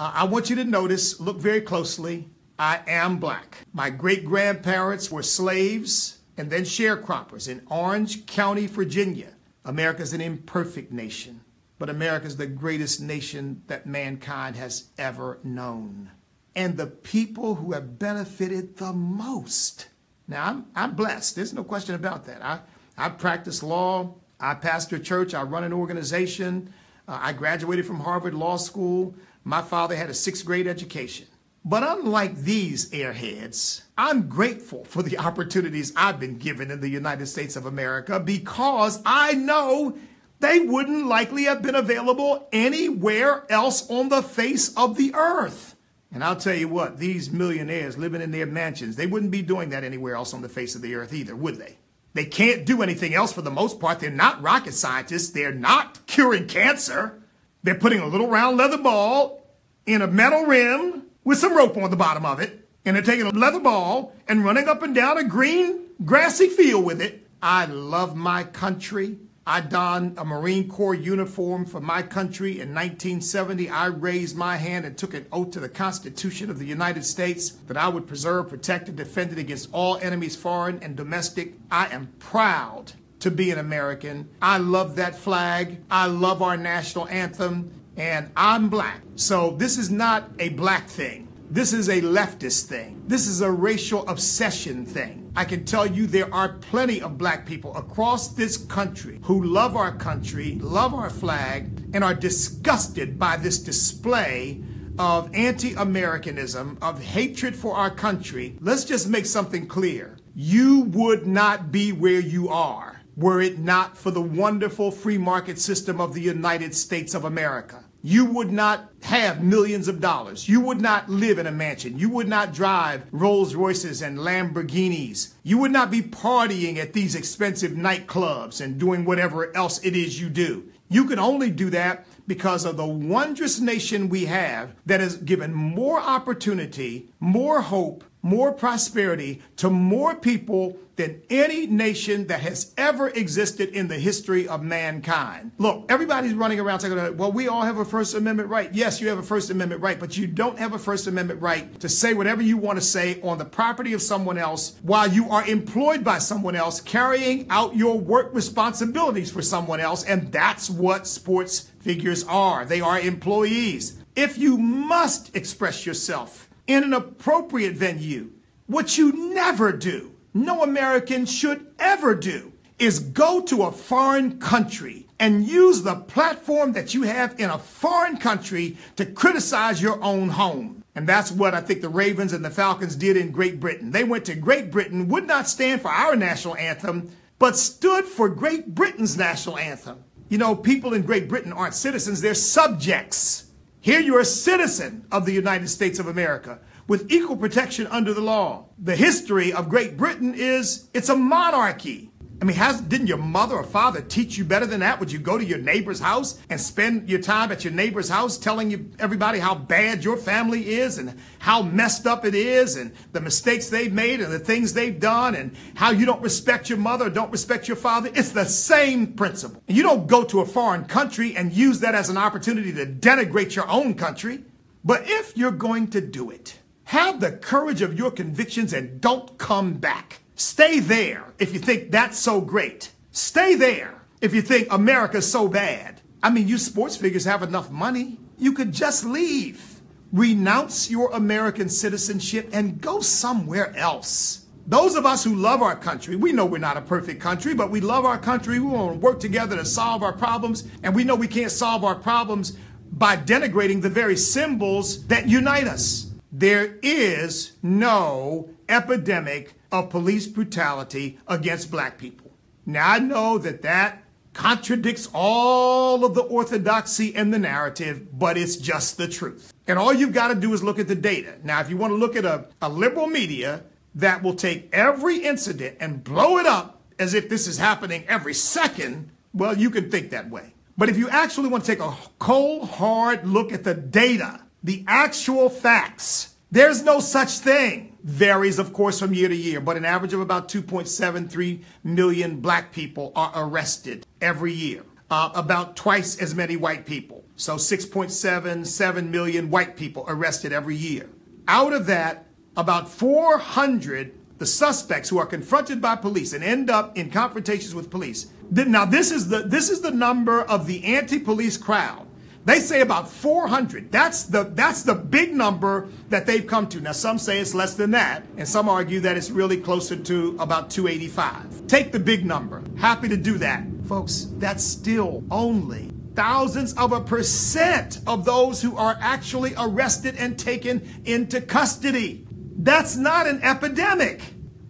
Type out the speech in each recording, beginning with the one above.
I want you to notice, look very closely, I am black. My great-grandparents were slaves and then sharecroppers in Orange County, Virginia. America's an imperfect nation, but America's the greatest nation that mankind has ever known. And the people who have benefited the most. Now, I'm blessed. There's no question about that. I practice law. I pastor a church. I run an organization. I graduated from Harvard Law School. My father had a 6th grade education. But unlike these airheads, I'm grateful for the opportunities I've been given in the United States of America because I know they wouldn't likely have been available anywhere else on the face of the earth. And I'll tell you what, these millionaires living in their mansions, they wouldn't be doing that anywhere else on the face of the earth either, would they? They can't do anything else for the most part. They're not rocket scientists. They're not curing cancer. They're putting a little round leather ball in a metal rim with some rope on the bottom of it. And they're taking a leather ball and running up and down a green, grassy field with it. I love my country. I donned a Marine Corps uniform for my country in 1970. I raised my hand and took an oath to the Constitution of the United States that I would preserve, protect, and defend it against all enemies, foreign and domestic. I am proud to be an American. I love that flag. I love our national anthem. And I'm black. So this is not a black thing. This is a leftist thing. This is a racial obsession thing. I can tell you there are plenty of black people across this country who love our country, love our flag, and are disgusted by this display of anti-Americanism, of hatred for our country. Let's just make something clear. You would not be where you are were it not for the wonderful free market system of the United States of America. You would not have millions of dollars. You would not live in a mansion. You would not drive Rolls Royces and Lamborghinis. You would not be partying at these expensive nightclubs and doing whatever else it is you do. You can only do that because of the wondrous nation we have that has given more opportunity, more hope, more prosperity to more people than any nation that has ever existed in the history of mankind. Look, everybody's running around saying, well, we all have a First Amendment right. Yes, you have a First Amendment right, but you don't have a First Amendment right to say whatever you want to say on the property of someone else while you are employed by someone else, carrying out your work responsibilities for someone else. And that's what sports figures are. They are employees. If you must express yourself in an appropriate venue, what you never do, no American should ever do, is go to a foreign country and use the platform that you have in a foreign country to criticize your own home. And that's what I think the Ravens and the Falcons did in Great Britain. They went to Great Britain, would not stand for our national anthem, but stood for Great Britain's national anthem. You know, people in Great Britain aren't citizens, they're subjects. Here you're a citizen of the United States of America with equal protection under the law. The history of Great Britain is it's a monarchy. I mean, didn't your mother or father teach you better than that? Would you go to your neighbor's house and spend your time at your neighbor's house telling everybody how bad your family is and how messed up it is and the mistakes they've made and the things they've done and how you don't respect your mother or don't respect your father? It's the same principle. And you don't go to a foreign country and use that as an opportunity to denigrate your own country. But if you're going to do it, have the courage of your convictions and don't come back. Stay there if you think that's so great. Stay there if you think America's so bad. I mean, you sports figures have enough money. You could just leave. Renounce your American citizenship and go somewhere else. Those of us who love our country, we know we're not a perfect country, but we love our country. We want to work together to solve our problems. And we know we can't solve our problems by denigrating the very symbols that unite us. There is no epidemic of police brutality against black people. Now, I know that contradicts all of the orthodoxy and the narrative, but it's just the truth. And all you've got to do is look at the data. Now, if you want to look at a liberal media that will take every incident and blow it up as if this is happening every second, well, you can think that way. But if you actually want to take a cold, hard look at the data, the actual facts, there's no such thing. Varies, of course, from year to year, but an average of about 2.73 million black people are arrested every year. about twice as many white people. So 6.77 million white people arrested every year. Out of that, about 400, the suspects who are confronted by police and end up in confrontations with police. Now, this is the number of the anti-police crowd. They say about 400. That's the big number that they've come to. Now, some say it's less than that, and some argue that it's really closer to about 285. Take the big number. Happy to do that. Folks, that's still only thousands of a percent of those who are actually arrested and taken into custody. That's not an epidemic.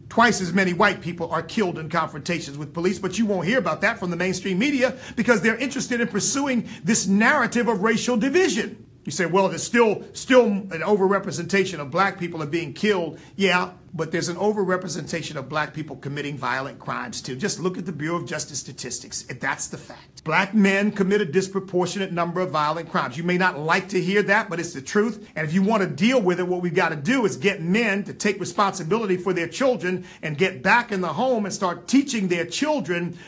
Twice as many white people are killed in confrontations with police, but you won't hear about that from the mainstream media because they're interested in pursuing this narrative of racial division. You say, well, there's still an overrepresentation of black people are being killed. Yeah, but there's an overrepresentation of black people committing violent crimes too. Just look at the Bureau of Justice statistics. That's the fact. Black men commit a disproportionate number of violent crimes. You may not like to hear that, but it's the truth. And if you want to deal with it, what we've got to do is get men to take responsibility for their children and get back in the home and start teaching their children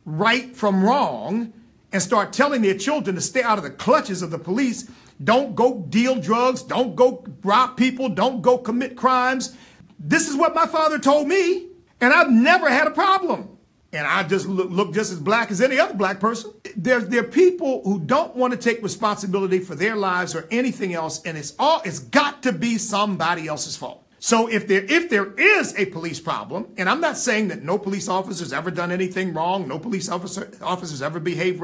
right from wrong and start telling their children to stay out of the clutches of the police. Don't go deal drugs. Don't go rob people. Don't go commit crimes. This is what my father told me, and I've never had a problem. And I just look just as black as any other black person. There are people who don't want to take responsibility for their lives or anything else, and it's got to be somebody else's fault. So if there is a police problem, and I'm not saying that no police officer's ever done anything wrong, no police officers ever behave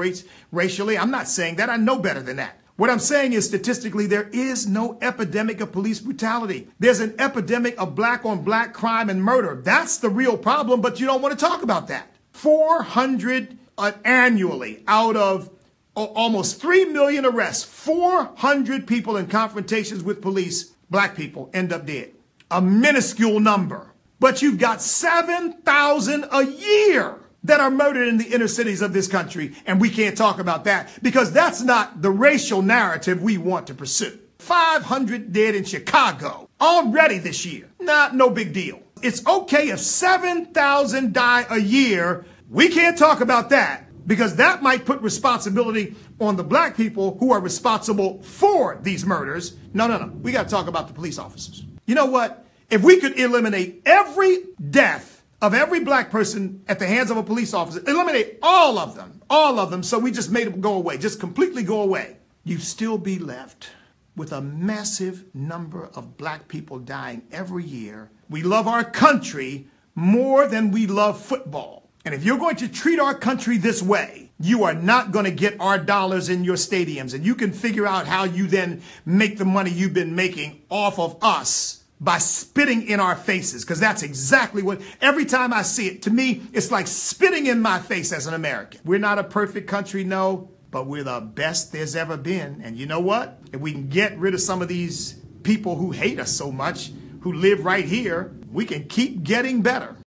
racially. I'm not saying that. I know better than that. What I'm saying is statistically, there is no epidemic of police brutality. There's an epidemic of black on black crime and murder. That's the real problem, but you don't want to talk about that. 400 annually out of almost 3 million arrests, 400 people in confrontations with police, black people, end up dead. A minuscule number. But you've got 7,000 a year that are murdered in the inner cities of this country, and we can't talk about that because that's not the racial narrative we want to pursue. 500 dead in Chicago already this year. No big deal. It's okay if 7,000 die a year. We can't talk about that because that might put responsibility on the black people who are responsible for these murders. No. We got to talk about the police officers. You know what? If we could eliminate every death of every black person at the hands of a police officer, eliminate all of them, so we just made them go away, just completely go away, you'd still be left with a massive number of black people dying every year. We love our country more than we love football. And if you're going to treat our country this way, you are not going to get our dollars in your stadiums. And you can figure out how you then make the money you've been making off of us by spitting in our faces, because that's exactly what, every time I see it, to me, it's like spitting in my face as an American. We're not a perfect country, no, but we're the best there's ever been. And you know what? If we can get rid of some of these people who hate us so much, who live right here, we can keep getting better.